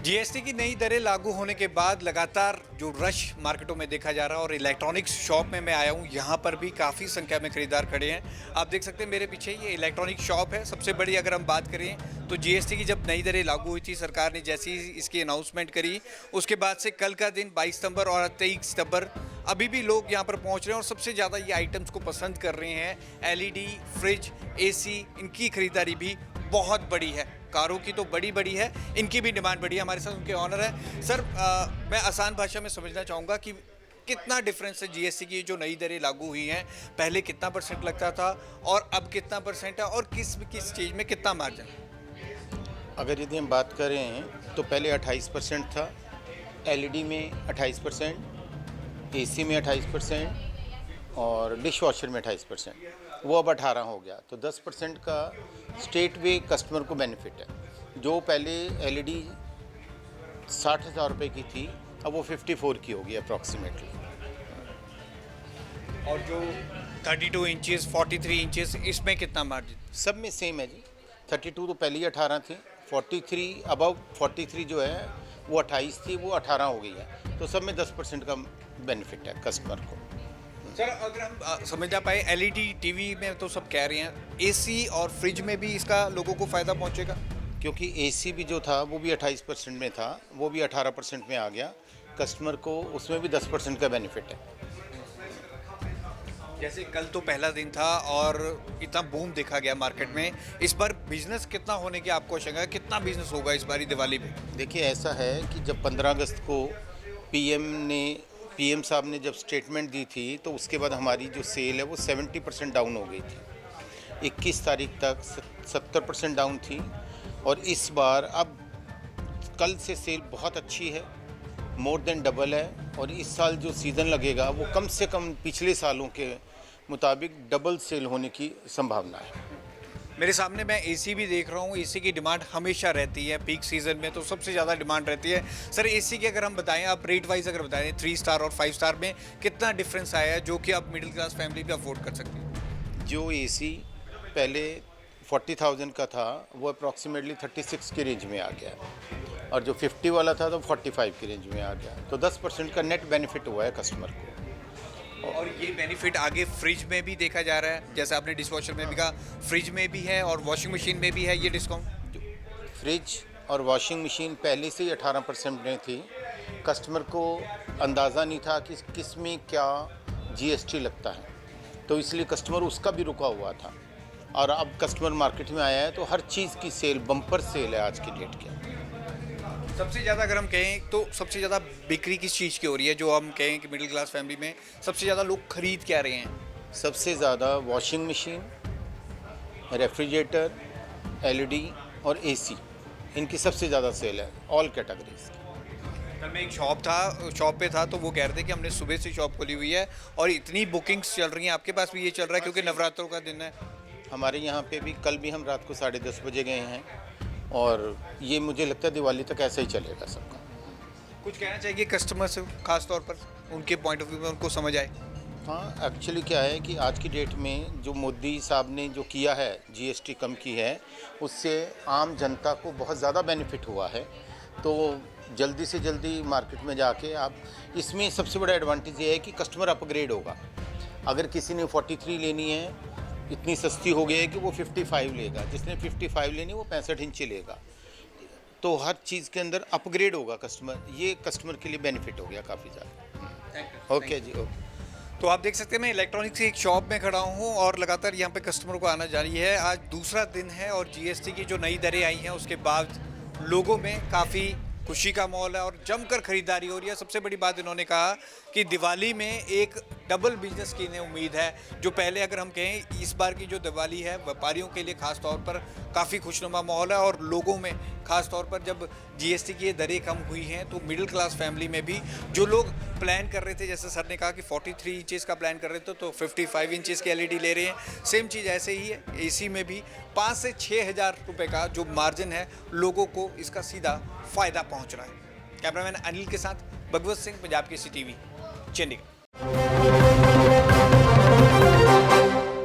GST की नई दरें लागू होने के बाद लगातार जो रश मार्केटों में देखा जा रहा है और इलेक्ट्रॉनिक्स शॉप में मैं आया हूँ, यहाँ पर भी काफ़ी संख्या में खरीदार खड़े हैं। आप देख सकते हैं मेरे पीछे ये इलेक्ट्रॉनिक शॉप है। सबसे बड़ी अगर हम बात करें तो जीएसटी की जब नई दरें लागू हुई थी, सरकार ने जैसी इसकी अनाउंसमेंट करी, उसके बाद से कल का दिन 22 सितंबर और 23 सितंबर अभी भी लोग यहाँ पर पहुँच रहे हैं और सबसे ज़्यादा ये आइटम्स को पसंद कर रहे हैं। एलईडी, फ्रिज, एसी, इनकी खरीदारी भी बहुत बड़ी है। कारों की तो बड़ी है, इनकी भी डिमांड बड़ी है। हमारे साथ उनके ऑनर है। सर, मैं आसान भाषा में समझना चाहूँगा कि कितना डिफरेंस है जीएसटी की जो नई दरें लागू हुई हैं, पहले कितना परसेंट लगता था और अब कितना परसेंट है और किस किस चीज़ में कितना मार्जिन? अगर यदि हम बात करें तो पहले 28% था, एलईडी में 28%, एसी में 28% और डिश वॉशर में 28%, वो अब 18 हो गया। तो 10% का स्टेट वे कस्टमर को बेनिफिट है। जो पहले एलईडी 60,000 रुपये की थी, अब वो 54 की होगी अप्रॉक्सीमेटली। और जो 32 इंचेस, 43 इंचेस, इसमें कितना मार्जिन? सब में सेम है जी। 32 तो पहले ही 18 थी, 43 अबव 43 जो है वो 28 थी, वो 18 हो गई है। तो सब में 10% का बेनिफिट है कस्टमर को। सर, अगर हम समझना पाए, एलईडी टीवी में तो सब कह रहे हैं, एसी और फ्रिज में भी इसका लोगों को फ़ायदा पहुंचेगा? क्योंकि एसी भी जो था वो भी 28% में था, वो भी 18% में आ गया। कस्टमर को उसमें भी 10% का बेनिफिट है। जैसे कल तो पहला दिन था और इतना बूम देखा गया मार्केट में, इस बार बिजनेस कितना होने की आपको आशंका है? कितना बिजनेस होगा इस बारी दिवाली में? देखिए, ऐसा है कि जब 15 अगस्त को पीएम साहब ने जब स्टेटमेंट दी थी, तो उसके बाद हमारी जो सेल है वो 70% डाउन हो गई थी। 21 तारीख तक 70% डाउन थी और इस बार अब कल से सेल बहुत अच्छी है, मोर देन डबल है। और इस साल जो सीज़न लगेगा वो कम से कम पिछले सालों के मुताबिक डबल सेल होने की संभावना है। मेरे सामने मैं एसी भी देख रहा हूँ। एसी की डिमांड हमेशा रहती है, पीक सीज़न में तो सबसे ज़्यादा डिमांड रहती है। सर, एसी की अगर हम बताएं, आप रेट वाइज अगर बताएं, 3 स्टार और 5 स्टार में कितना डिफरेंस आया है जो कि आप मिडिल क्लास फैमिली भी अफोर्ड कर सकते हैं? जो एसी पहले 40,000 का था, वो अप्रॉक्सीमेटली 36 की रेंज में आ गया और जो 50 वाला था तो 45 की रेंज में आ गया। तो 10% का नेट बेनिफिट हुआ है कस्टमर को। और ये बेनिफिट आगे फ्रिज में भी देखा जा रहा है, जैसे आपने डिशवॉशर में भी कहा, फ्रिज में भी है और वॉशिंग मशीन में भी है ये डिस्काउंट? फ्रिज और वॉशिंग मशीन पहले से ही 18% में थी। कस्टमर को अंदाज़ा नहीं था कि किस में क्या जीएसटी लगता है, तो इसलिए कस्टमर उसका भी रुका हुआ था। और अब कस्टमर मार्केट में आया है तो हर चीज़ की सेल, बम्पर सेल है आज की डेट की। सबसे ज़्यादा अगर हम कहें तो सबसे ज़्यादा बिक्री किस चीज़ की हो रही है, जो हम कहें कि मिडिल क्लास फैमिली में सबसे ज़्यादा लोग खरीद क्या रहे हैं? सबसे ज़्यादा वॉशिंग मशीन, रेफ्रिजरेटर, एलईडी और एसी, इनकी सबसे ज़्यादा सेल है, ऑल कैटेगरीज। कल मैं एक शॉप पे था तो वो कह रहे थे कि हमने सुबह से शॉप खोली हुई है और इतनी बुकिंग्स चल रही हैं। आपके पास भी ये चल रहा है क्योंकि नवरात्रों का दिन है? हमारे यहाँ पे भी कल भी हम रात को 10:30 बजे गए हैं और ये मुझे लगता है दिवाली तक ऐसा ही चलेगा सबका। कुछ कहना चाहिए कस्टमर से, खास तौर पर उनके पॉइंट ऑफ व्यू में उनको समझ आए? हाँ, एक्चुअली क्या है कि आज की डेट में जो मोदी साहब ने जो किया है, जीएसटी कम की है, उससे आम जनता को बहुत ज़्यादा बेनिफिट हुआ है। तो जल्दी से जल्दी मार्केट में जाके आप, इसमें सबसे बड़ा एडवांटेज ये है कि कस्टमर अपग्रेड होगा। अगर किसी ने 43 लेनी है, इतनी सस्ती हो गई है कि वो 55 लेगा, जिसने 55 लेनी वो 65 इंच लेगा। तो हर चीज़ के अंदर अपग्रेड होगा कस्टमर, ये कस्टमर के लिए बेनिफिट हो गया काफ़ी ज़्यादा। ओके जी, ओके। तो आप देख सकते हैं मैं इलेक्ट्रॉनिक्स की एक शॉप में खड़ा हूँ और लगातार यहाँ पे कस्टमर को आना जारी है। आज दूसरा दिन है और जीएसटी की जो नई दरें आई हैं उसके बाद लोगों में काफ़ी खुशी का माहौल है और जमकर खरीदारी हो रही है। सबसे बड़ी बात इन्होंने कहा कि दिवाली में एक डबल बिजनेस की इन्हें उम्मीद है। जो पहले अगर हम कहें, इस बार की जो दिवाली है व्यापारियों के लिए खास तौर पर काफ़ी खुशनुमा माहौल है और लोगों में खास तौर पर जब जीएसटी की ये दरें कम हुई हैं तो मिडिल क्लास फैमिली में भी जो लोग प्लान कर रहे थे, जैसे सर ने कहा कि 43 इंचेस का प्लान कर रहे थे तो 55 इंचेस की एलईडी ले रहे हैं। सेम चीज़ ऐसे ही है एसी में भी 5 से 6 हज़ार रुपये का जो मार्जिन है, लोगों को इसका सीधा फ़ायदा पहुंच रहा है। कैमरामैन अनिल के साथ भगवत सिंह, पंजाब केसरी टीवी, चंडीगढ़।